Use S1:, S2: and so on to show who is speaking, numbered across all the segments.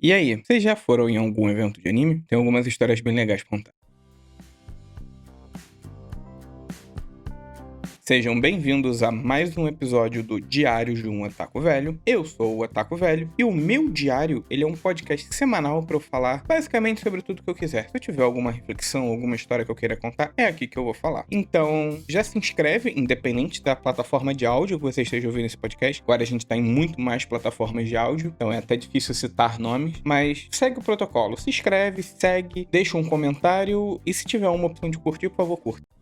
S1: E aí, vocês já foram em algum evento de anime? Tem algumas histórias bem legais pra contar. Sejam bem-vindos a mais um episódio do Diário de um Otaku Velho. Eu sou o Otaku Velho e o meu diário, ele é um podcast semanal pra eu falar basicamente sobre tudo que eu quiser. Se eu tiver alguma reflexão, alguma história que eu queira contar, é aqui que eu vou falar. Então, já se inscreve, independente da plataforma de áudio que você esteja ouvindo esse podcast. Agora a gente tá em muito mais plataformas de áudio, então é até difícil citar nomes, mas segue o protocolo. Se inscreve, segue, deixa um comentário e se tiver uma opção de curtir, por favor, curta.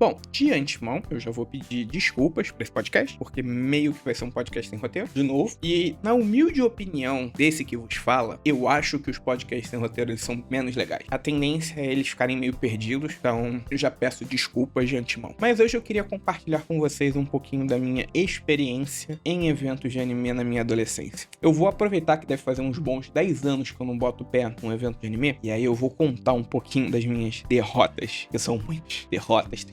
S1: Bom, de antemão, eu já vou pedir desculpas pra esse podcast, porque meio que vai ser um podcast sem roteiro, de novo. E na humilde opinião desse que vos fala, eu acho que os podcasts sem roteiro eles são menos legais. A tendência é eles ficarem meio perdidos, então eu já peço desculpas de antemão. Mas hoje eu queria compartilhar com vocês um pouquinho da minha experiência em eventos de anime na minha adolescência. Eu vou aproveitar que deve fazer uns bons 10 anos que eu não boto o pé num evento de anime, e aí eu vou contar um pouquinho das minhas derrotas, que são muitas derrotas,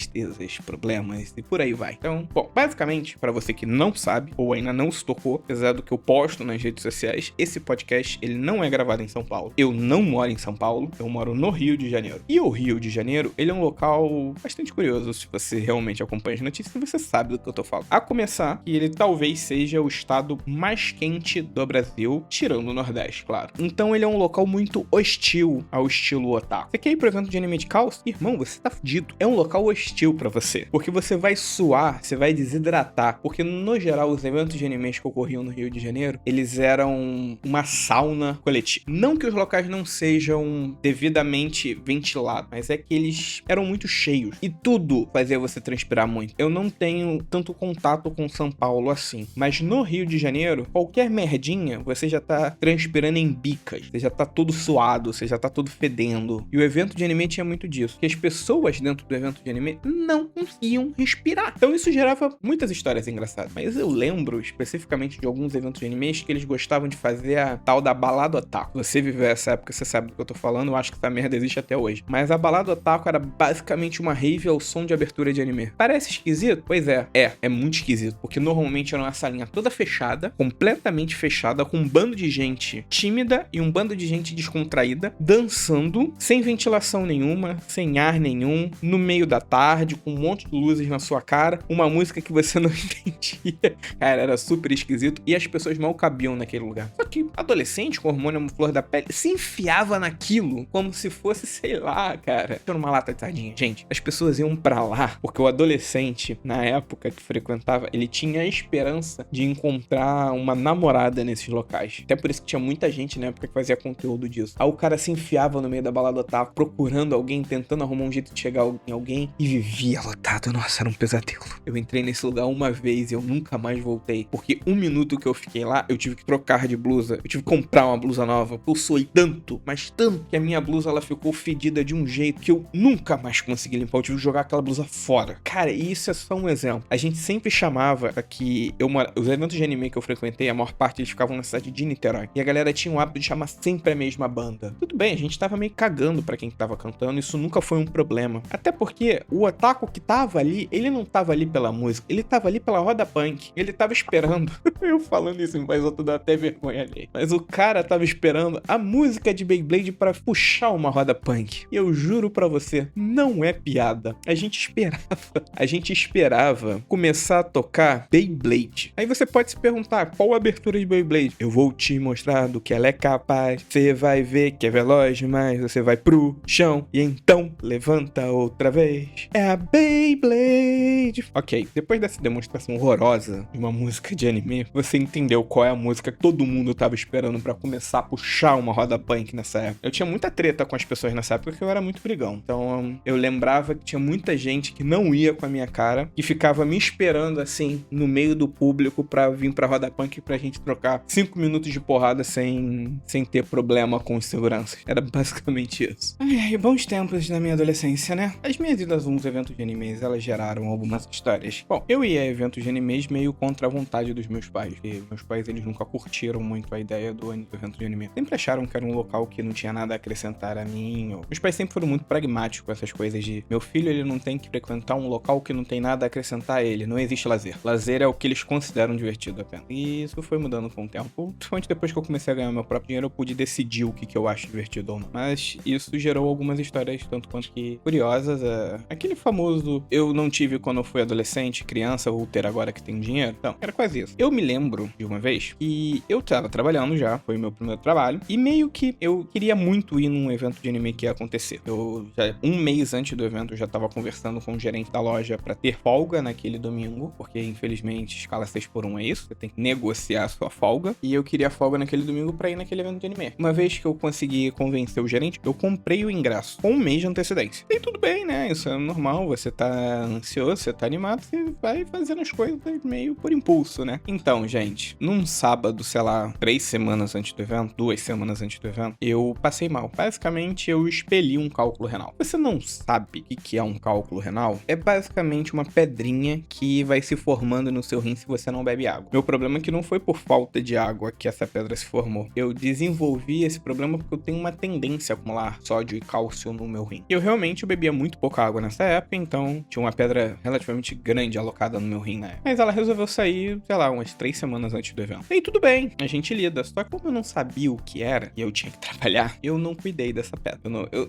S1: problemas e por aí vai. Então, bom, basicamente, pra você que não sabe ou ainda não se tocou, apesar do que eu posto nas redes sociais, esse podcast, ele não é gravado em São Paulo. Eu não moro em São Paulo, eu moro no Rio de Janeiro. E o Rio de Janeiro, ele é um local bastante curioso, se você realmente acompanha as notícias, você sabe do que eu tô falando. A começar, que ele talvez seja o estado mais quente do Brasil, tirando o Nordeste, claro. Então ele é um local muito hostil ao estilo otaku. Você quer ir pro evento de anime de calça? Irmão, você tá fudido. É um local hostil pra você, porque você vai suar, você vai desidratar, porque no geral os eventos de animes que ocorriam no Rio de Janeiro, eles eram uma sauna coletiva. Não que os locais não sejam devidamente ventilados, mas é que eles eram muito cheios e tudo fazia você transpirar muito. Eu não tenho tanto contato com São Paulo assim, mas no Rio de Janeiro, qualquer merdinha, você já tá transpirando em bicas, você já tá todo suado, você já tá todo fedendo. E o evento de anime tinha muito disso, que as pessoas dentro do evento de anime não conseguiam respirar. Então isso gerava muitas histórias engraçadas. Mas eu lembro especificamente de alguns eventos de animes que eles gostavam de fazer a tal da balada otaku. Você viveu essa época, você sabe do que eu tô falando, eu acho que essa merda existe até hoje. Mas a balada otaku era basicamente uma rave ao som de abertura de anime. Parece esquisito? Pois é. É muito esquisito. Porque normalmente era uma salinha toda fechada, completamente fechada, com um bando de gente tímida e um bando de gente descontraída, dançando, sem ventilação nenhuma, sem ar nenhum, no meio da tarde, com um monte de luzes na sua cara, uma música que você não entendia. Cara, era super esquisito e as pessoas mal cabiam naquele lugar. Só que adolescente com hormônio na flor da pele se enfiava naquilo como se fosse, sei lá, cara, numa lata de sardinha. Gente, as pessoas iam pra lá porque o adolescente, na época que frequentava, ele tinha a esperança de encontrar uma namorada nesses locais. Até por isso que tinha muita gente na época que fazia conteúdo disso. Aí o cara se enfiava no meio da balada otaku, procurando alguém, tentando arrumar um jeito de chegar em alguém e vivia lotado. Nossa, era um pesadelo. Eu entrei nesse lugar uma vez e eu nunca mais voltei. Porque um minuto que eu fiquei lá, eu tive que trocar de blusa. Eu tive que comprar uma blusa nova. Eu suei tanto, mas tanto, que a minha blusa ela ficou fedida de um jeito que eu nunca mais consegui limpar. Eu tive que jogar aquela blusa fora. Cara, isso é só um exemplo. A gente sempre chamava que os eventos de anime que eu frequentei, a maior parte eles ficavam na cidade de Niterói. E a galera tinha o hábito de chamar sempre a mesma banda. Tudo bem, a gente tava meio cagando pra quem tava cantando. Isso nunca foi um problema. Até porque o otaku que tava ali, ele não tava ali pela música, ele tava ali pela roda punk. Ele tava esperando. Eu falando isso em voz alta dá até vergonha ali. Mas o cara tava esperando a música de Beyblade pra puxar uma roda punk. E eu juro pra você, não é piada. A gente esperava começar a tocar Beyblade. Aí você pode se perguntar, qual a abertura de Beyblade? Eu vou te mostrar do que ela é capaz. Você vai ver que é veloz demais. Você vai pro chão e então levanta outra vez. É a Beyblade. Ok, depois dessa demonstração horrorosa de uma música de anime, você entendeu qual é a música que todo mundo tava esperando pra começar a puxar uma roda punk nessa época. Eu tinha muita treta com as pessoas nessa época porque eu era muito brigão. Então eu lembrava que tinha muita gente que não ia com a minha cara, que ficava me esperando assim, no meio do público pra vir pra roda punk pra gente trocar 5 minutos de porrada sem ter problema com os seguranças. Era basicamente isso. Ai, bons tempos da minha adolescência, né? As minhas idas a uns eventos eventos de animes, elas geraram algumas histórias. Bom, eu ia a eventos de animes meio contra a vontade dos meus pais, porque meus pais, eles nunca curtiram muito a ideia do evento de anime. Sempre acharam que era um local que não tinha nada a acrescentar a mim. Meus pais sempre foram muito pragmáticos com essas coisas de meu filho, ele não tem que frequentar um local que não tem nada a acrescentar a ele. Não existe lazer. Lazer é o que eles consideram divertido apenas. E isso foi mudando com o tempo. Principalmente depois que eu comecei a ganhar meu próprio dinheiro, eu pude decidir o que eu acho divertido ou não. Mas isso gerou algumas histórias tanto quanto que curiosas. Aquele famoso eu não tive quando eu fui adolescente, criança, vou ter agora que tenho dinheiro. Então, era quase isso. Eu me lembro de uma vez que eu tava trabalhando já, foi meu primeiro trabalho, e meio que eu queria muito ir num evento de anime que ia acontecer. Eu já, um mês antes do evento, eu já tava conversando com o gerente da loja pra ter folga naquele domingo, porque infelizmente escala 6x1 é isso, você tem que negociar a sua folga, e eu queria folga naquele domingo pra ir naquele evento de anime. Uma vez que eu consegui convencer o gerente, eu comprei o ingresso com um mês de antecedência. E tudo bem, né? Isso é normal, você tá ansioso, você tá animado, você vai fazendo as coisas meio por impulso, né? Então, gente, num sábado, sei lá, 3 semanas antes do evento, 2 semanas antes do evento, eu passei mal. Basicamente, eu expeli um cálculo renal. Você não sabe o que é um cálculo renal? É basicamente uma pedrinha que vai se formando no seu rim se você não bebe água. Meu problema é que não foi por falta de água que essa pedra se formou. Eu desenvolvi esse problema porque eu tenho uma tendência a acumular sódio e cálcio no meu rim. Eu realmente bebia muito pouca água nessa época, então tinha uma pedra relativamente grande alocada no meu rim na época. Mas ela resolveu sair, sei lá, umas 3 semanas antes do evento. E aí tudo bem, a gente lida. Só que como eu não sabia o que era e eu tinha que trabalhar, eu não cuidei dessa pedra.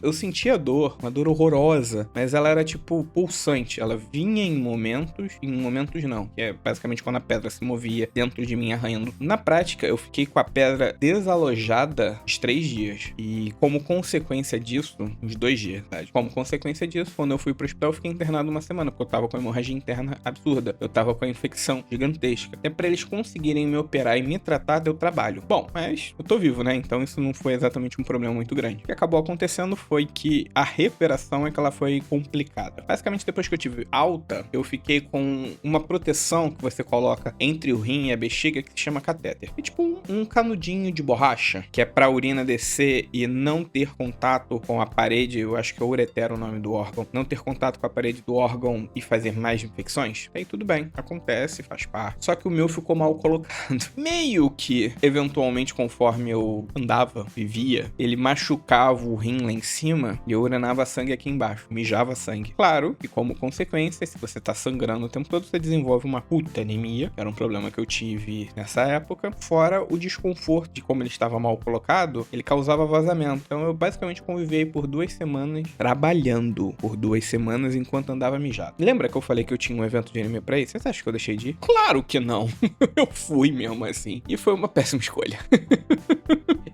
S1: Eu sentia dor, uma dor horrorosa, mas ela era tipo pulsante. Ela vinha em momentos não, que é basicamente quando a pedra se movia dentro de mim arranhando. Na prática, eu fiquei com a pedra desalojada uns 3 dias. E como consequência disso, uns 2 dias, verdade. Como consequência disso, quando eu fui pro hospital, eu fiquei internado uma semana, porque eu tava com hemorragia interna absurda. Eu tava com a infecção gigantesca. Até pra eles conseguirem me operar e me tratar, deu trabalho. Bom, mas eu tô vivo, né? Então isso não foi exatamente um problema muito grande. O que acabou acontecendo foi que a recuperação é que ela foi complicada. Basicamente, depois que eu tive alta, eu fiquei com uma proteção que você coloca entre o rim e a bexiga que se chama catéter. É tipo um canudinho de borracha, que é pra urina descer e não ter contato com a parede, eu acho que é ureter o nome do órgão, não ter contato com a parede do órgão e fazer mais infecções. Aí tudo bem, acontece, faz parte. Só que o meu ficou mal colocado. Meio que, eventualmente, conforme eu andava, vivia, ele machucava o rim lá em cima e eu urinava sangue aqui embaixo, mijava sangue. Claro que, como consequência, se você tá sangrando o tempo todo, você desenvolve uma puta anemia, que era um problema que eu tive nessa época. Fora o desconforto de como ele estava mal colocado, ele causava vazamento. Então eu basicamente convivi por 2 semanas trabalhando por 2 semanas enquanto andava mijado. Lembra que eu falei que eu tinha um evento de anime pra ir? Vocês acham que eu deixei de ir? Claro que não. Eu fui mesmo assim. E foi uma péssima escolha.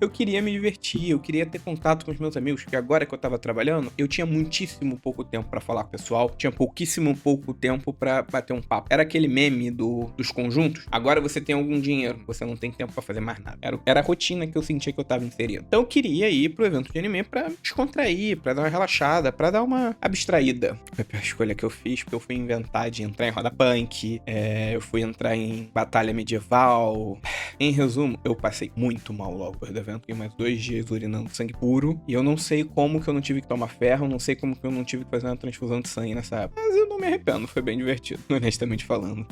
S1: Eu queria me divertir, eu queria ter contato com os meus amigos, porque agora que eu tava trabalhando, eu tinha muitíssimo pouco tempo pra falar com o pessoal, tinha pouquíssimo pouco tempo pra bater um papo. Era aquele meme dos conjuntos. Agora você tem algum dinheiro, você não tem tempo pra fazer mais nada. Era a rotina que eu sentia que eu tava inserido. Então eu queria ir pro evento de anime pra descontrair, pra dar uma relaxada, pra dar uma abstraída. Foi a pior escolha que eu fiz, porque eu fui inventar de entrar em roda punk, eu fui entrar em batalha medieval. Em resumo, eu passei muito mal logo depois do evento, fiquei mais 2 dias urinando sangue puro, e eu não sei como que eu não tive que tomar ferro, não sei como que eu não tive que fazer uma transfusão de sangue nessa época. Mas eu não me arrependo, foi bem divertido, honestamente falando.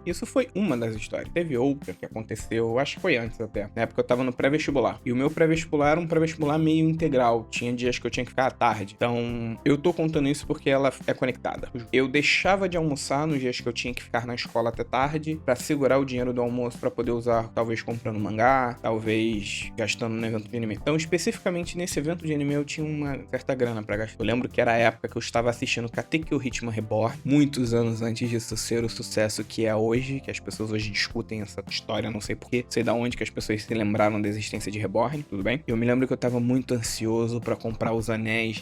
S1: Isso foi uma das histórias. Teve outra que aconteceu, acho que foi antes até. Na época eu tava no pré-vestibular, e o meu pré-vestibular era um pré-vestibular meio integral, tinha dias que eu tinha que ficar à tarde. Então, eu tô contando isso porque ela é conectada. Eu deixava de almoçar nos dias que eu tinha que ficar na escola até tarde, pra segurar o dinheiro do almoço pra poder usar, talvez comprando mangá, talvez gastando no evento de anime. Então, especificamente nesse evento de anime, eu tinha uma certa grana pra gastar. Eu lembro que era a época que eu estava assistindo Katekyo Hitman Reborn, muitos anos antes disso ser o sucesso que é hoje, que as pessoas hoje discutem essa história, não sei porquê, sei da onde que as pessoas se lembraram da existência de Reborn, tudo bem? Eu me lembro que eu tava muito ansioso pra comprar os anéis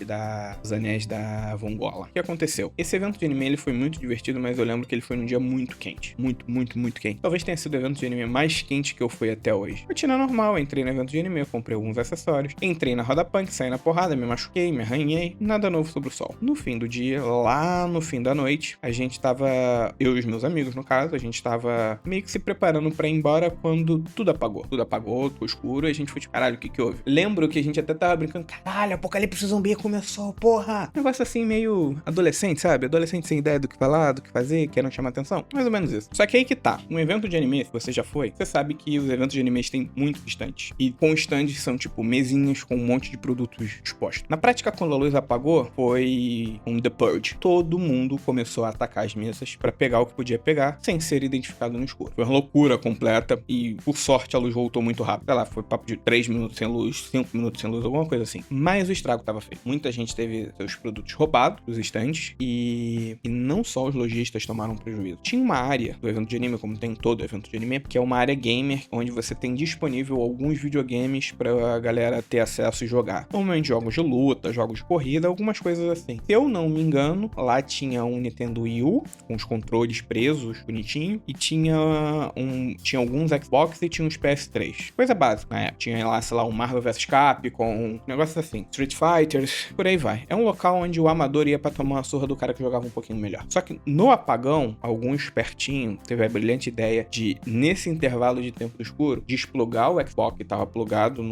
S1: da Vongola. O que aconteceu? Esse evento de anime, ele foi muito divertido, mas eu lembro que ele foi num dia muito quente. Muito, muito, muito quente. Talvez tenha sido o evento de anime mais quente que eu fui até hoje? Rotina normal, entrei no evento de anime, comprei alguns acessórios, entrei na roda punk, saí na porrada, me machuquei, me arranhei, nada novo sobre o sol. No fim do dia, lá no fim da noite, a gente tava, eu e os meus amigos no caso, a gente tava meio que se preparando pra ir embora quando tudo apagou. Tudo apagou, ficou escuro, e a gente foi tipo, caralho, o que que houve? Lembro que a gente até tava brincando, caralho, apocalipse zumbi começou, porra! Um negócio assim meio adolescente, sabe? Adolescente sem ideia do que falar, do que fazer, querendo chamar atenção. Mais ou menos isso. Só que aí que tá, um evento de anime, se você já foi, você sabe que os eventos de animes têm muitos stands. E com stands são tipo mesinhas com um monte de produtos expostos. Na prática, quando a luz apagou, foi um The Purge. Todo mundo começou a atacar as mesas pra pegar o que podia pegar, sem ser identificado no escuro. Foi uma loucura completa e, por sorte, a luz voltou muito rápido. Sei lá, foi papo de 3 minutos sem luz, 5 minutos sem luz, alguma coisa assim. Mas o estrago tava feito. Muita gente teve seus produtos roubados dos stands e não só os lojistas tomaram prejuízo. Tinha uma área do evento de anime, como tem todo evento de anime, que é uma área gamer, onde você tem disponível alguns videogames pra galera ter acesso e jogar. Normalmente jogos de luta, jogos de corrida, algumas coisas assim. Se eu não me engano, lá tinha um Nintendo Wii U, com os controles presos, bonitinho, e tinha alguns Xbox e tinha uns PS3. Coisa básica, né? Tinha lá, sei lá, um Marvel vs Capcom, um negócio assim. Street Fighters, por aí vai. É um local onde o amador ia pra tomar uma surra do cara que jogava um pouquinho melhor. Só que no apagão, algum espertinho teve a brilhante ideia de, nesse intervalo de tempo do escuro, desplugar o Xbox que tava plugado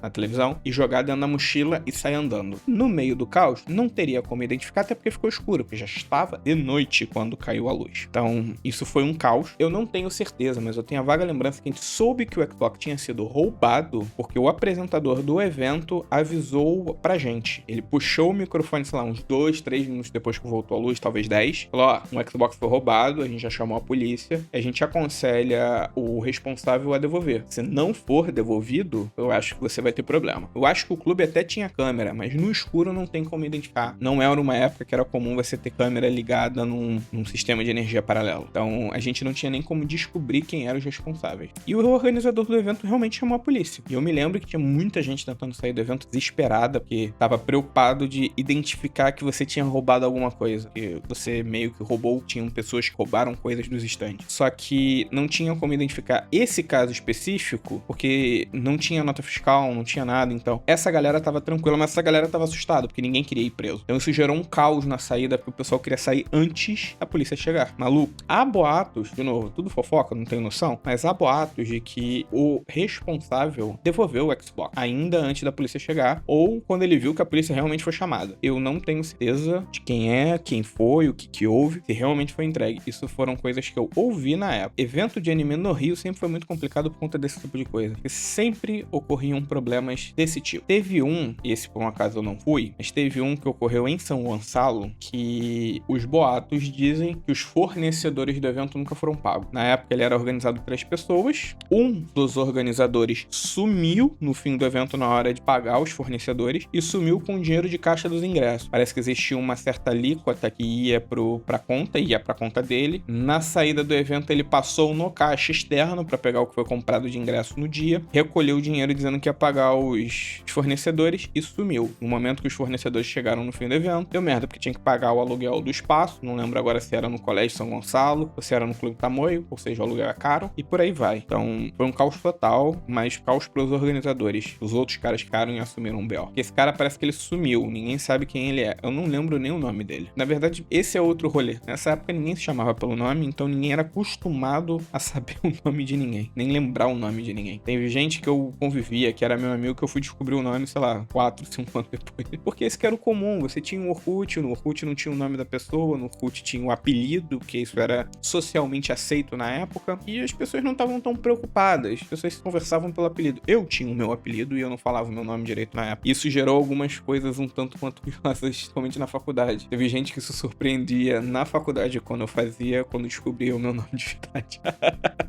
S1: na televisão e jogar dentro da mochila e sair andando. No meio do caos, não teria como identificar, até porque ficou escuro, porque já estava de noite quando caiu a luz. Então, isso foi um caos. Eu não tenho certeza, mas eu tenho a vaga lembrança que a gente soube que o Xbox tinha sido roubado porque o apresentador do evento avisou pra gente. Ele puxou o microfone, sei lá, uns 2, 3 minutos depois que voltou a luz, talvez 10. Falou, ó, um Xbox foi roubado, a gente já chamou a polícia, a gente aconselha o responsável a devolver. Se não for devolvido, eu acho que você vai ter problema. Eu acho que o clube até tinha câmera, mas no escuro não tem como identificar. Não era uma época que era comum você ter câmera ligada num sistema de energia paralelo. Então, a gente não tinha nem como descobrir quem eram os responsáveis. E o organizador do evento realmente chamou a polícia. E eu me lembro que tinha muita gente tentando sair do evento desesperada, porque tava preocupado de identificar que você tinha roubado alguma coisa. Que você meio que roubou, tinham pessoas que roubaram coisas dos estandes. Só que não tinha como identificar esse caso específico, porque não tinha nota fiscal, não tinha nada. Então, essa galera tava tranquila, mas essa galera tava assustada, porque ninguém queria ir preso. Então, isso gerou um caos na saída, porque o pessoal queria sair antes da polícia chegar. Maluco. Há boatos, de novo, tudo fofoca, não tenho noção, mas há boatos de que o responsável devolveu o Xbox ainda antes da polícia chegar, ou quando ele viu que a polícia realmente foi chamada. Eu não tenho certeza de quem é, quem foi, o que houve, se realmente foi entregue. Isso foram coisas que eu ouvi na época. Evento de anime no Rio sempre foi muito complicado por conta desse tipo de coisa, porque sempre ocorriam problemas desse tipo. Teve um, esse por um acaso eu não fui, mas teve um que ocorreu em São Gonçalo, que os boatos dizem que os fornecedores do evento nunca foram pagos. Na época ele era organizado por 3 pessoas, um dos organizadores sumiu no fim do evento na hora de pagar os fornecedores e sumiu com o dinheiro de caixa dos ingressos. Parece que existia uma certa alíquota que ia pra conta dele. Na saída do evento ele passou no caixa externo para pegar o que foi comprado de ingresso no dia, recolheu o dinheiro dizendo que ia pagar os fornecedores e sumiu. No momento que os fornecedores chegaram no fim do evento, deu merda, porque tinha que pagar o aluguel do espaço, não lembro agora se era no Colégio São Gonçalo ou se era no Clube Tamoio, ou seja, o aluguel é caro, e por aí vai. Então, foi um caos total, mas caos pros organizadores. Os outros caras ficaram e assumiram um B.O. Porque esse cara parece que ele sumiu, ninguém sabe quem ele é. Eu não lembro nem o nome dele. Na verdade, esse é outro rolê. Nessa época ninguém se chamava pelo nome, então ninguém era acostumado a saber o nome de ninguém, nem lembrar o nome de ninguém. Teve gente que eu convivia, que era meu amigo, que eu fui descobrir o nome, sei lá, 4, 5 anos depois. Porque esse que era o comum, você tinha um Orkut, no Orkut não tinha o nome da pessoa, no Orkut tinha o apelido, que isso era socialmente aceito na época, e as pessoas não estavam tão preocupadas, as pessoas conversavam pelo apelido. Eu tinha o meu apelido e eu não falava o meu nome direito na época. Isso gerou algumas coisas um tanto quanto curiosas, principalmente na faculdade. Teve gente que se surpreendia na faculdade quando eu fazia, quando descobria o meu nome de verdade.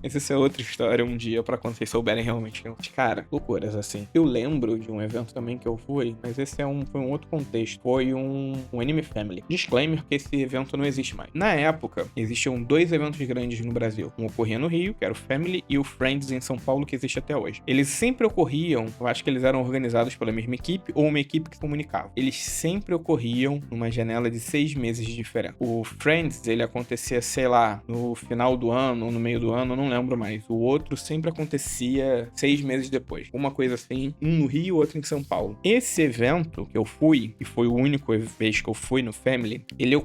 S1: Essa é outra história um dia pra quando vocês souberem realmente. Cara, loucuras assim. Eu lembro de um evento também que eu fui, mas esse foi um outro contexto. Foi um Anime Family. Disclaimer que esse evento não existe mais. Na época, existiam 2 eventos grandes no Brasil. Um ocorria no Rio, que era o Family, e o Friends em São Paulo, que existe até hoje. Eles sempre ocorriam, eu acho que eles eram organizados pela mesma equipe ou uma equipe que se comunicava. Eles sempre ocorriam numa janela de 6 meses de diferença. O Friends, ele acontecia, sei lá, no final do ano ou no meio do ano, eu não lembro mais. O outro sempre acontecia 6 meses depois. Uma coisa assim, um no Rio, outro em São Paulo. Esse evento que eu fui, e foi o único vez que eu fui no Family, ele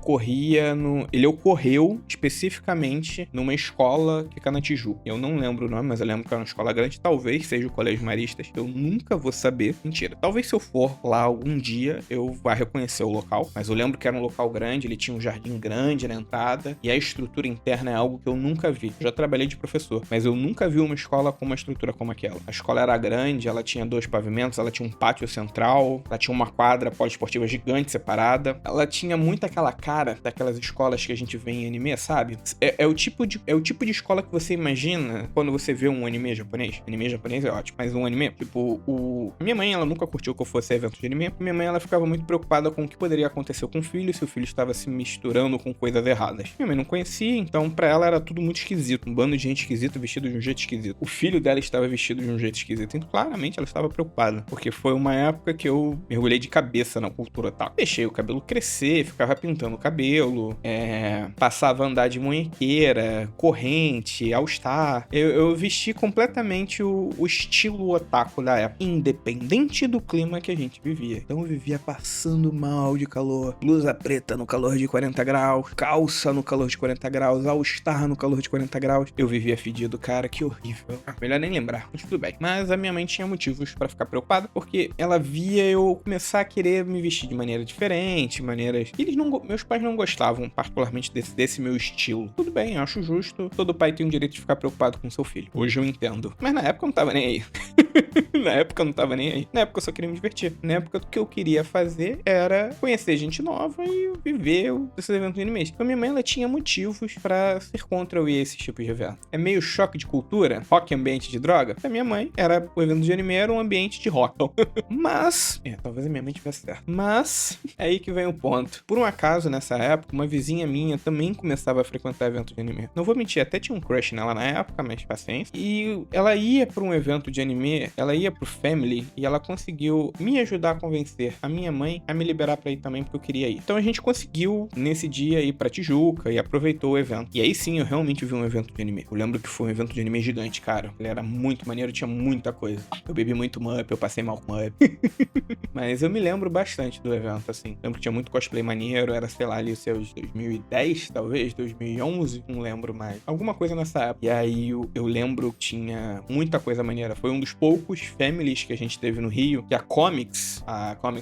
S1: ocorreu especificamente numa escola que fica na Tijuca. Eu não lembro o nome, mas eu lembro que era uma escola grande. Talvez seja o Colégio Maristas. Eu nunca vou saber. Mentira. Talvez se eu for lá algum dia, eu vá reconhecer o local. Mas eu lembro que era um local grande, ele tinha um jardim grande na entrada. E a estrutura interna é algo que eu nunca vi. Eu já trabalhei de professor, mas eu nunca vi uma escola com uma estrutura como aquela. A escola era grande, ela tinha 2 pavimentos, ela tinha um pátio central, ela tinha uma quadra poliesportiva gigante separada. Ela tinha muito aquela cara daquelas escolas que a gente vê em anime, sabe? É o tipo de escola que você imagina quando você vê um anime japonês. Anime japonês é ótimo, mas um anime, tipo, minha mãe, ela nunca curtiu que eu fosse a evento de anime. Minha mãe, ela ficava muito preocupada com o que poderia acontecer com o filho, se o filho estava se misturando com coisas erradas. Minha mãe não conhecia, então pra ela era tudo muito esquisito. Um bando de gente esquisita vestido de um jeito esquisito. O filho dela estava vestido de um jeito esquisito. Então, claramente, ela estava preocupada, porque foi uma época que eu mergulhei de cabeça na cultura otaku. Deixei o cabelo crescer, ficava pintando o cabelo, passava a andar de munhequeira, corrente, all-star. Eu vesti completamente o estilo otaku da época, independente do clima que a gente vivia. Então eu vivia passando mal de calor, blusa preta no calor de 40 graus, calça no calor de 40 graus, all-star no calor de 40 graus. Eu vivia fedido, cara, que horrível. Melhor nem lembrar, mas tudo bem. Mas a minha mãe tinha motivos pra ficar preocupada, porque ela via eu começar a querer me vestir de maneira diferente, maneiras que meus pais não gostavam particularmente desse meu estilo. Tudo bem, eu acho justo. Todo pai tem o direito de ficar preocupado com seu filho. Hoje eu entendo. Mas na época eu não tava nem aí. Na época eu não tava nem aí. Na época eu só queria me divertir. Na época o que eu queria fazer era conhecer gente nova e viver esses eventos de anime. Então minha mãe, ela tinha motivos pra ser contra eu ir a esses tipos de evento. É meio choque de cultura, rock ambiente de droga. Pra minha mãe, o evento de anime era um ambiente de rock. Mas, talvez a minha mãe tivesse certo. Mas, é aí que vem o ponto. Por um acaso, nessa época, uma vizinha minha também começava a frequentar eventos de anime. Não vou mentir, até tinha um crush nela na época, mas paciência. E ela ia pra um evento de anime, ela ia pro Family, e ela conseguiu me ajudar a convencer a minha mãe a me liberar pra ir também, porque eu queria ir. Então a gente conseguiu, nesse dia, ir pra Tijuca e aproveitou o evento. E aí sim, eu realmente vi um evento de anime. Eu lembro que foi um evento de anime gigante, cara. Ele era muito maneiro, tinha muita coisa. Eu bebi muito Mup, eu passei mal com Mup. Mas eu me lembro bastante do evento, assim. Lembro que tinha muito cosplay maneiro, era, sei lá, ali os seus 2010, talvez, 2011, não lembro mais. Alguma coisa nessa época. E aí eu lembro que tinha muita coisa maneira. Foi um dos poucos families que a gente teve no Rio, que a Comics,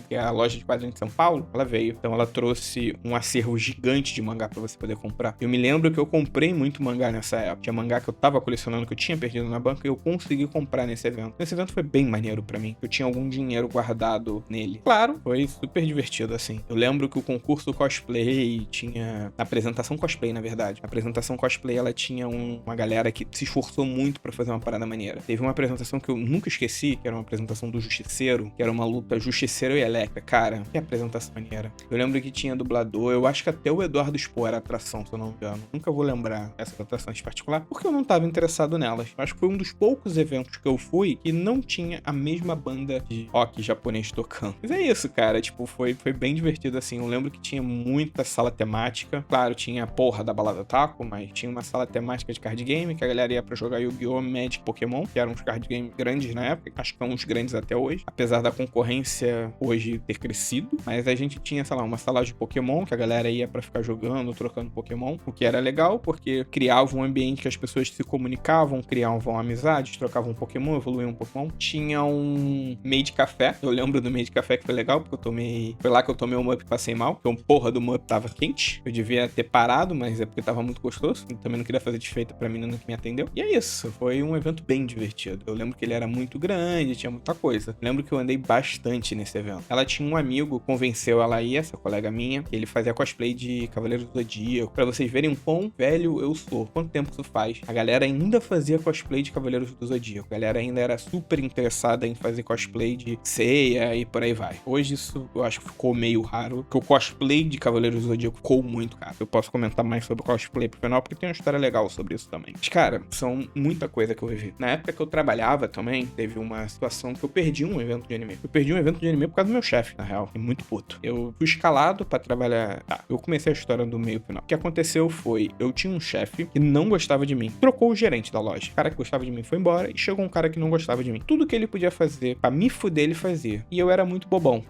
S1: que é a loja de quadrinhos de São Paulo, ela veio. Então ela trouxe um acervo gigante de mangá pra você poder comprar. Eu me lembro que eu comprei muito mangá nessa época. Tinha mangá que eu tava colecionando, que eu tinha perdido na banca, e eu consegui comprar nesse evento. Esse evento foi bem maneiro pra mim. Eu tinha algum dinheiro guardado nele. Claro, foi super divertido, assim. Eu lembro que o concurso cosplay tinha... A apresentação cosplay, na verdade. A apresentação cosplay, ela tinha uma galera que se esforçou muito pra fazer uma parada maneira. Teve uma apresentação que eu nunca esqueci, que era uma apresentação do Justiceiro, que era uma luta Justiceiro e Electra. Cara, que apresentação maneira. Eu lembro que tinha dublador, eu acho que até o Eduardo Spohr era atração, se eu não me engano. Nunca vou lembrar essas atrações em particular, porque eu não tava interessado nelas. Eu acho que foi um dos poucos eventos que eu fui que não tinha a mesma banda de rock japonês tocando. Mas é isso, cara, tipo, foi bem divertido, assim. Eu lembro que tinha muita sala temática. Claro, tinha a porra da balada taco, mas tinha uma sala temática de card game, que a galera ia pra jogar Yu-Gi-Oh!, Magic, Pokémon, que eram uns card games grandes na época, acho que são uns grandes até hoje, apesar da concorrência hoje ter crescido. Mas a gente tinha, sei lá, uma sala de Pokémon, que a galera ia pra ficar jogando, trocando Pokémon, o que era legal, porque criava um ambiente que as pessoas se comunicavam, criavam amizades, trocavam Pokémon, evoluíam um Pokémon. Tinha um made café, eu lembro do made café, que foi legal, porque foi lá que eu tomei o Mup e passei mal, porque o porra do Mup tava quente, eu devia ter parado, mas é porque tava muito gostoso, e também não queria fazer desfeita pra menina que me atendeu. E é isso, foi um evento bem divertido. Eu lembro que ele era muito grande, tinha muita coisa. Eu lembro que eu andei bastante nesse evento. Ela tinha um amigo, convenceu ela a ir, essa colega minha, que ele fazia cosplay de Cavaleiro do Zodíaco, pra vocês verem o quão velho eu sou, quanto tempo isso faz. A galera ainda fazia cosplay de Cavaleiros do Zodíaco, a galera ainda era super interessada em fazer cosplay de Seiya e por aí vai. Hoje isso eu acho que ficou meio raro, porque o cosplay de Cavaleiros do Zodíaco ficou muito caro. Eu posso comentar mais sobre o cosplay pro final, porque tem uma história legal sobre isso também. Mas, cara, são muita coisa que eu vivi. Na época que eu trabalhava também, também, teve uma situação que eu perdi um evento de anime. Eu perdi um evento de anime por causa do meu chefe, na real. Fiquei muito puto. Eu fui escalado pra trabalhar... eu comecei a história do meio final. O que aconteceu foi, eu tinha um chefe que não gostava de mim. Trocou o gerente da loja. O cara que gostava de mim foi embora e chegou um cara que não gostava de mim. Tudo que ele podia fazer pra me fuder, ele fazia. E eu era muito bobão.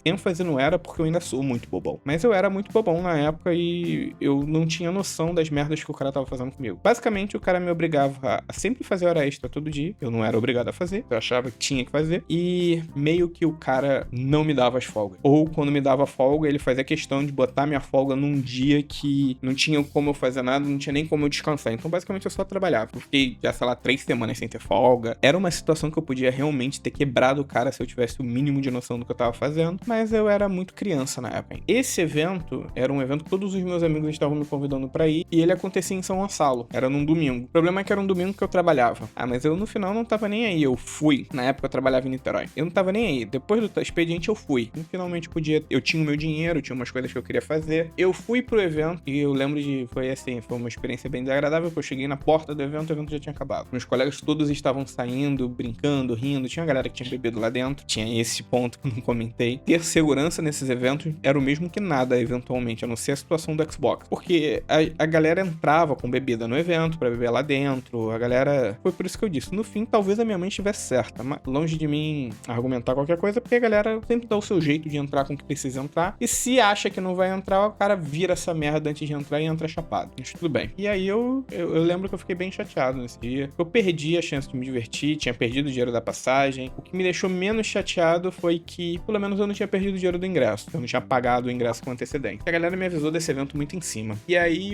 S1: ênfase não era porque eu ainda sou muito bobão. Mas eu era muito bobão na época e eu não tinha noção das merdas que o cara tava fazendo comigo. Basicamente, o cara me obrigava a sempre fazer hora extra todo dia. Eu não era obrigado a fazer. Eu achava que tinha que fazer. E meio que o cara não me dava as folgas. Ou quando me dava folga, ele fazia questão de botar minha folga num dia que não tinha como eu fazer nada, não tinha nem como eu descansar. Então, basicamente, eu só trabalhava. Eu fiquei, já, sei lá, 3 semanas sem ter folga. Era uma situação que eu podia realmente ter quebrado o cara se eu tivesse o mínimo de noção do que eu tava fazendo. Mas eu era muito criança na época. Esse evento era um evento que todos os meus amigos estavam me convidando pra ir. E ele acontecia em São Gonçalo. Era num domingo. O problema é que era um domingo que eu trabalhava. Mas eu no final não tava nem aí. Eu fui. Na época eu trabalhava em Niterói. Eu não tava nem aí. Depois do expediente eu fui. E finalmente podia... Eu tinha o meu dinheiro, tinha umas coisas que eu queria fazer. Eu fui pro evento e eu lembro de... Foi assim, foi uma experiência bem desagradável, porque eu cheguei na porta do evento, o evento já tinha acabado. Meus colegas todos estavam saindo, brincando, rindo. Tinha uma galera que tinha bebido lá dentro. Tinha esse ponto que eu não comentei. Ter segurança nesses eventos era o mesmo que nada, eventualmente, a não ser a situação do Xbox. Porque a galera entrava com bebida no evento pra beber lá dentro. A galera... Foi por isso que eu disse. No fim, talvez a minha mãe estivesse certa. Mas longe de mim argumentar qualquer coisa, porque a galera sempre dá o seu jeito de entrar com o que precisa entrar. E se acha que não vai entrar, o cara vira essa merda antes de entrar e entra chapado. Mas tudo bem. E aí eu lembro que eu fiquei bem chateado nesse dia. Eu perdi a chance de me divertir, tinha perdido o dinheiro da passagem. O que me deixou menos chateado foi que, pelo menos, eu não tinha perdido o dinheiro do ingresso. Eu não tinha pagado o ingresso com antecedência. A galera me avisou desse evento muito em cima. E aí,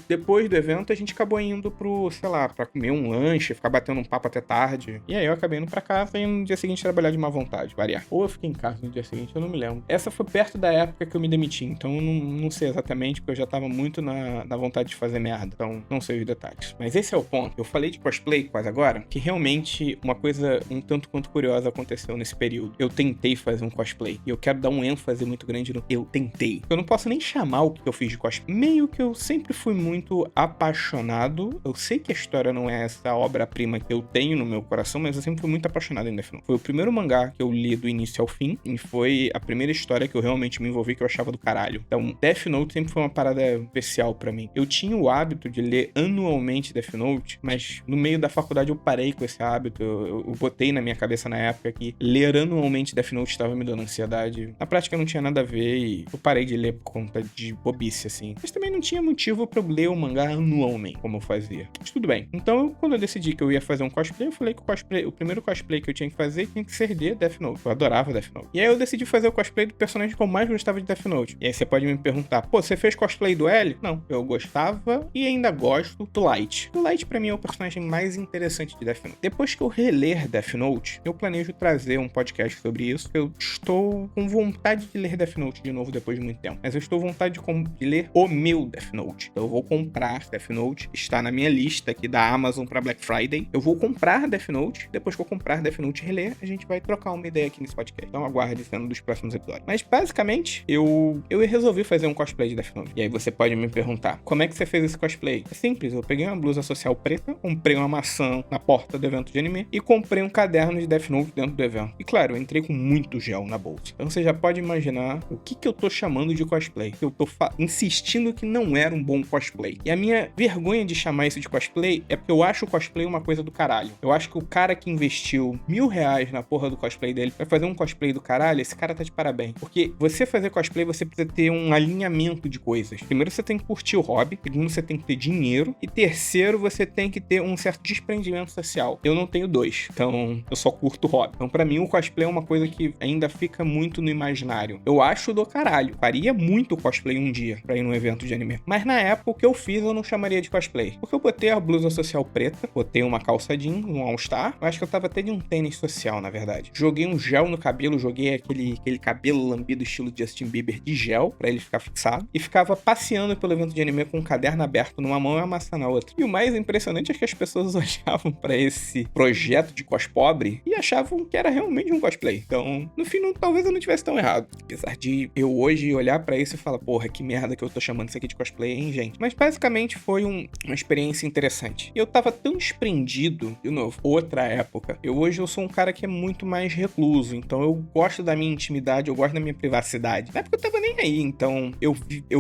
S1: depois do evento, a gente acabou indo pro, sei lá, pra comer um lanche, ficar batendo um papo até tarde. E aí eu acabei indo pra casa e no dia seguinte trabalhar de má vontade, variar. Ou eu fiquei em casa no dia seguinte, eu não me lembro. Essa foi perto da época que eu me demiti, então eu não sei exatamente, porque eu já tava muito na vontade de fazer merda. Então, não sei os detalhes. Mas esse é o ponto. Eu falei de cosplay quase agora, que realmente uma coisa um tanto quanto curiosa aconteceu nesse período. Eu tentei fazer um cosplay. E eu quero dar um ênfase muito grande no eu tentei. Eu não posso nem chamar o que eu fiz de cosplay. Meio que eu sempre fui muito apaixonado. Eu sei que a história não é essa obra-prima que eu tenho no meu coração, mas eu sempre fui muito apaixonado em Death Note. Foi o primeiro mangá que eu li do início ao fim, e foi a primeira história que eu realmente me envolvi, que eu achava do caralho. Então, Death Note sempre foi uma parada especial pra mim. Eu tinha o hábito de ler anualmente Death Note, mas no meio da faculdade eu parei com esse hábito. Eu botei na minha cabeça na época que ler anualmente Death Note estava me dando ansiedade. Na prática não tinha nada a ver e eu parei de ler por conta de bobice, assim. Mas também não tinha motivo pra eu ler o mangá anualmente, como eu fazia. Mas tudo bem. Então, quando eu decidi que eu ia fazer um cosplay, eu falei que o primeiro cosplay que eu tinha que fazer tinha que ser de Death Note. Eu adorava Death Note. E aí eu decidi fazer o cosplay do personagem que eu mais gostava de Death Note. E aí você pode me perguntar, pô, você fez cosplay do L? Não. Eu gostava e ainda gosto do Light. O Light pra mim é o personagem mais interessante de Death Note. Depois que eu reler Death Note, eu planejo trazer um podcast sobre isso. Eu estou com vontade de ler Death Note de novo depois de muito tempo. Mas eu estou com vontade de ler o meu Death Note. Então eu vou comprar Death Note. Está na minha lista aqui da Amazon pra Black Friday. Eu vou comprar Death Note. Depois que eu comprar Death Note e reler, a gente vai trocar uma ideia aqui nesse podcast. Então aguarde sendo dos próximos episódios. Mas basicamente, eu resolvi fazer um cosplay de Death Note. E aí você pode me perguntar, como é que você fez esse cosplay? É simples, eu peguei uma blusa social preta, comprei uma maçã na porta do evento de anime e comprei um caderno de Death Note dentro do evento. E claro, eu entrei com muito gel na bolsa. Então você já pode imaginar o que eu tô chamando de cosplay. Eu tô insistindo que não era um bom cosplay. E a minha vergonha de chamar isso de cosplay é porque eu acho o cosplay uma coisa do caralho. Eu acho que o cara que investiu R$1.000 na porra do cosplay dele vai fazer um cosplay do caralho, esse cara tá de parabéns. Porque você fazer cosplay, você precisa ter um alinhamento de coisas. Primeiro, você tem que curtir o hobby. Segundo, você tem que ter dinheiro. E terceiro, você tem que ter um certo desprendimento social. Eu não tenho dois. Então, eu só curto o hobby. Então, pra mim, o cosplay é uma coisa que ainda fica muito no imaginário. Eu acho do caralho. Faria muito cosplay um dia pra ir num evento de anime. Mas na época, o que eu fiz, eu não chamaria de cosplay. Porque eu botei a blusa social preta, botei uma calça jeans, um All-Star. Eu acho que eu tava até de um tênis social, na verdade. Joguei um gel no cabelo, joguei aquele cabelo lambido estilo Justin Bieber de gel, pra ele ficar fixado. E ficava passeando pelo evento de anime com um caderno aberto numa mão e uma maçã na outra. E o mais impressionante é que as pessoas olhavam pra esse projeto de cospobre e achavam que era realmente um cosplay. Então, no fim, talvez eu não tivesse tão errado. Apesar de eu hoje olhar pra isso e falar, porra, que merda que eu tô chamando isso aqui de cosplay, hein, gente? Mas basicamente foi uma experiência interessante. Eu tava tão desprendido, de novo, outra época. Hoje eu sou um cara que é muito mais recluso, então eu gosto da minha intimidade, eu gosto da minha privacidade. Na época eu tava nem aí, então eu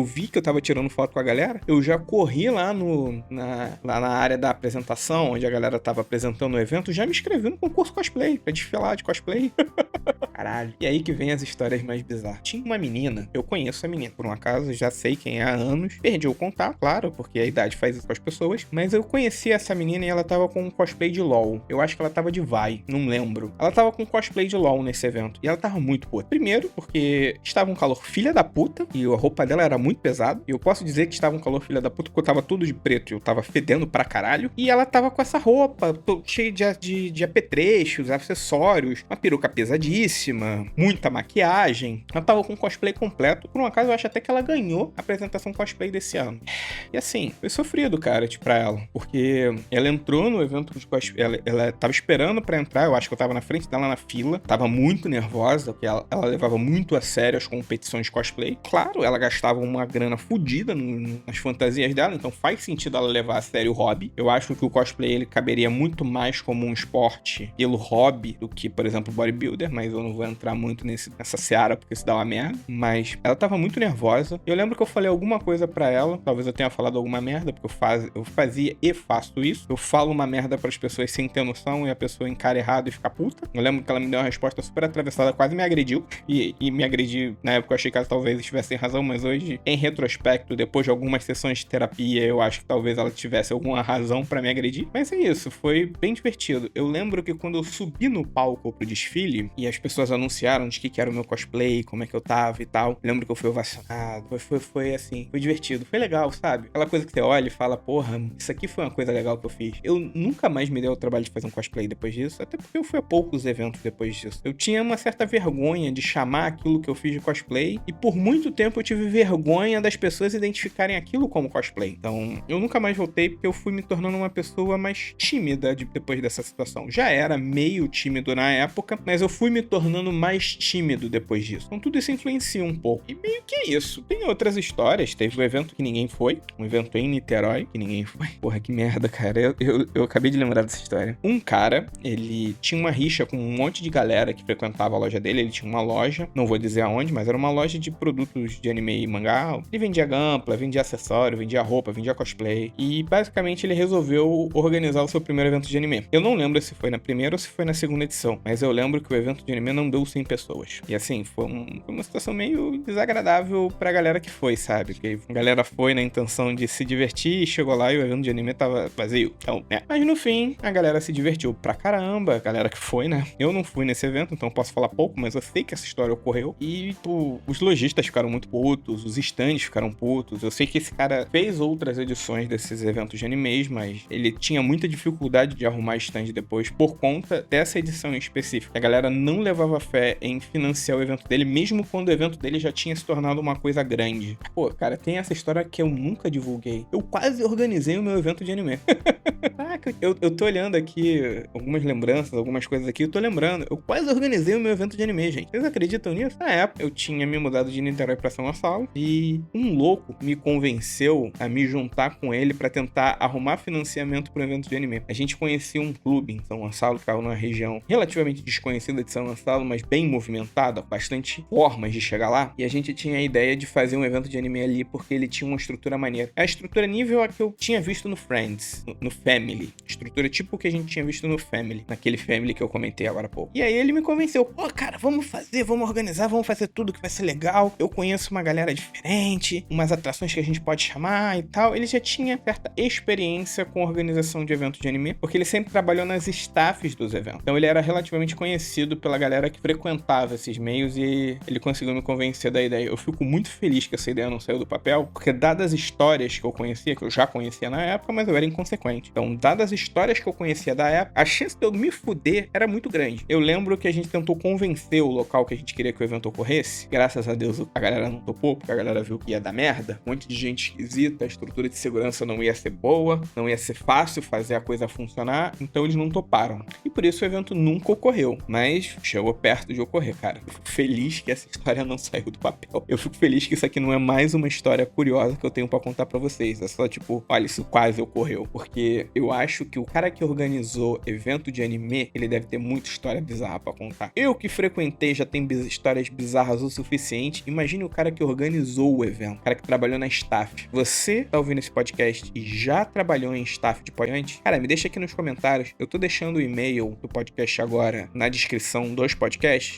S1: vi que eu tava tirando foto com a galera, eu já corri lá lá na área da apresentação, onde a galera tava apresentando o evento, já me inscrevi no concurso cosplay, pra desfilar de cosplay. Caralho. E aí que vem as histórias mais bizarras. Tinha uma menina, eu conheço a menina, por um acaso, já sei quem é há anos. Perdi o contato, claro, porque a idade faz isso com as pessoas. Mas eu conheci essa menina e ela tava com um cosplay de LOL. Eu acho que ela tava de Vi, não lembro. Ela tava com um cosplay de LOL nesse evento. E ela tava muito puta. Primeiro, porque estava um calor filha da puta, e a roupa dela era muito pesada. E eu posso dizer que estava um calor filha da puta, porque eu tava tudo de preto e eu tava fedendo pra caralho. E ela tava com essa roupa, cheia de apetrechos, acessórios, uma peruca pesadíssima, muita maquiagem. Ela tava com um cosplay completo. Por um acaso, eu acho até que ela ganhou a apresentação cosplay desse ano. E assim, foi sofrido, cara, pra ela. Porque ela entrou no evento de cosplay, ela tava esperando pra entrar, eu acho que eu tava na frente dela na fila, tava muito nervosa, porque ela levava muito a sério as competições de cosplay. Claro, ela gastava uma grana fodida nas fantasias dela, então faz sentido ela levar a sério o hobby. Eu acho que o cosplay, ele caberia muito mais como um esporte pelo hobby do que, por exemplo, bodybuilder, mas eu não vou entrar muito nessa seara, porque isso dá uma merda. Mas ela tava muito nervosa. Eu lembro que eu falei alguma coisa pra ela, talvez eu tenha falado alguma merda, porque eu fazia e faço isso. Eu falo uma merda pras pessoas sem ter noção e a pessoa encara errado e fica puta. Eu lembro que ela me deu uma resposta super atravessada, quase me agrediu. E me agredi, na época eu achei que ela talvez estivesse sem razão, mas hoje, em retrospecto, depois de algumas sessões de terapia, eu acho que talvez ela tivesse alguma razão pra me agredir. Mas é isso, foi bem divertido. Eu lembro que quando eu subi no palco pro desfile e as pessoas anunciaram de que era o meu cosplay, como é que eu tava e tal, eu lembro que eu fui ovacionado. Foi assim, foi divertido, foi legal, sabe? Aquela coisa que você olha e fala, porra, isso aqui foi uma coisa legal que eu fiz. Eu nunca mais me dei o trabalho de fazer um cosplay depois disso, até porque eu fui a poucos eventos depois disso. Eu tinha uma certa vergonha de chamar aquilo que eu fiz de cosplay, e por muito tempo eu tive vergonha das pessoas identificarem aquilo como cosplay. Então, eu nunca mais voltei porque eu fui me tornando uma pessoa mais tímida depois dessa situação. Já era meio tímido na época, mas eu fui me tornando mais tímido depois disso. Então, tudo isso influencia um pouco. E meio que é isso. Tem outras histórias. Teve um evento que ninguém foi, um evento em Niterói que ninguém foi. Porra, que merda, cara. Eu acabei de lembrar dessa história. Um cara, ele tinha uma rixa com um monte de galera que frequentava a loja dele. Ele tinha uma loja, não vou dizer aonde, mas era uma loja de produtos de anime e mangá. Ele vendia gampla, vendia acessório, vendia roupa, vendia cosplay. E basicamente ele resolveu organizar o seu primeiro evento de anime. Eu não lembro se foi na primeira ou se foi na segunda edição, mas eu lembro que o evento de anime não deu 100 pessoas. E assim, foi uma situação meio desagradável pra galera que foi, sabe? Porque a galera foi na intenção de se divertir e chegou lá e o evento de anime tava vazio. Então, né? Mas no fim, a galera se divertiu pra caramba, a galera que foi, né? Eu não fui nesse evento, então posso falar pouco, mas eu sei que essa história ocorreu. E os lojistas ficaram muito putos, os stands ficaram putos. Eu sei que esse cara fez outras edições desses eventos de animes, mas ele tinha muita dificuldade de arrumar stand depois por conta dessa edição em específico. A galera não levava fé em financiar o evento dele, mesmo quando o evento dele já tinha se tornado uma coisa grande. Pô, cara, tem essa história que eu nunca divulguei. Eu quase organizei o meu evento de anime. Caraca, eu tô olhando aqui algumas lembranças, algumas coisas aqui, eu tô lembrando. Eu quase organizei o meu evento de anime, gente. Vocês acreditam nisso? Na época, eu tinha me mudado de Niterói pra São Gonçalo e um louco me convenceu a me juntar com ele pra tentar arrumar financiamento pro evento de anime. A gente conhecia um clube em São Gonçalo, que ficava numa região relativamente desconhecida de São Gonçalo, mas bem movimentada, bastante formas de chegar lá. E a gente tinha a ideia de fazer um evento de anime ali porque ele tinha uma estrutura maneira. A estrutura nível a que eu tinha visto no Friends, no Family. Estrutura tipo o que a gente tinha visto no Family, naquele Family que eu comentei agora há pouco. E aí ele me convenceu, pô, cara, vamos fazer, vamos organizar, vamos fazer tudo que vai ser legal. Eu conheço uma galera diferente, umas atrações que a gente pode chamar e tal. Ele já tinha certa experiência com organização de eventos de anime, porque ele sempre trabalhou nas staffs dos eventos. Então ele era relativamente conhecido pela galera que frequentava esses meios e ele conseguiu me convencer da ideia. Eu fico muito feliz que essa ideia não saiu do papel, porque dadas as histórias que eu conhecia, que eu já conhecia na época, mas eu era inconsequente. Então, dadas as histórias que eu conhecia da época, a chance de eu me fuder era muito grande. Eu lembro que a gente tentou convencer o local que a gente queria que o evento ocorresse. Graças a Deus a galera não topou, porque a galera viu que ia dar merda. Um monte de gente esquisita, a estrutura de segurança não ia ser boa, não ia ser fácil fazer a coisa funcionar, então eles não toparam. E por isso o evento nunca ocorreu. Mas chegou perto de ocorrer, cara. Eu fico feliz que essa história não saiu do papel. Eu fico feliz que isso aqui não é mais uma história curiosa que eu tenho pra contar pra vocês. É só tipo, olha, isso quase ocorreu. Porque eu acho que o cara que organizou evento de anime, ele deve ter muita história bizarra pra contar. Eu que frequentei já tenho histórias bizarras o suficiente. Imagine o cara que organizou o evento, o cara que trabalhou na staff. Você tá ouvindo esse podcast e já trabalhou em staff de podcast? Cara, me deixa aqui nos comentários. Eu tô deixando o e-mail do podcast agora na descrição dos podcasts.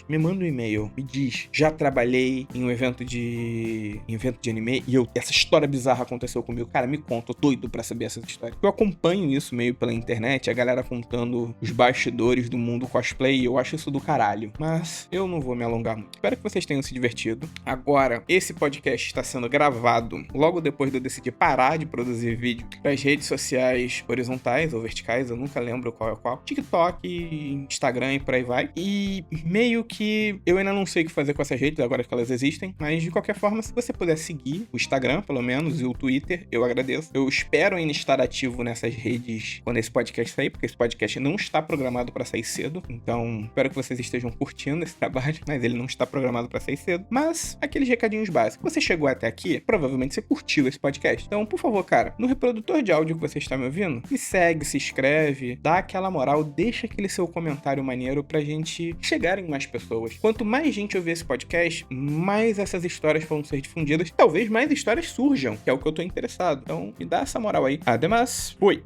S1: Me manda um e-mail, me diz, já trabalhei em um evento de anime e essa história bizarra aconteceu comigo. Cara, me conta, tô doido pra saber essa história. Eu acompanho isso meio pela internet, a galera contando os bastidores do mundo cosplay, e eu acho isso do caralho. Mas eu não vou me alongar muito. Espero que vocês tenham se divertido. Agora, esse podcast está sendo gravado logo depois de eu decidir parar de produzir vídeo para as redes sociais horizontais ou verticais, eu nunca lembro qual é qual. TikTok, Instagram e por aí vai. E meio que eu ainda não sei o que fazer com essas redes agora que elas existem, mas de qualquer forma, se você puder seguir o Instagram, pelo menos, e o Twitter, eu agradeço. Eu espero ainda estar ativo nessas redes quando esse podcast sair, porque esse podcast não está programado para sair cedo, então espero que vocês estejam curtindo esse trabalho, mas ele não está programado para sair cedo. Mas aqueles recadinhos básicos. Você chegou até aqui, provavelmente você curtiu esse podcast. Então, por favor, cara, no reprodutor de áudio que você está me ouvindo, me segue, se inscreve, dá aquela moral, deixa aquele seu comentário maneiro pra gente chegar em mais pessoas. Quanto mais gente ouvir esse podcast, mais essas histórias vão ser difundidas. Talvez mais histórias surjam, que é o que eu tô interessado. Então, me dá essa moral aí. Ademais, fui!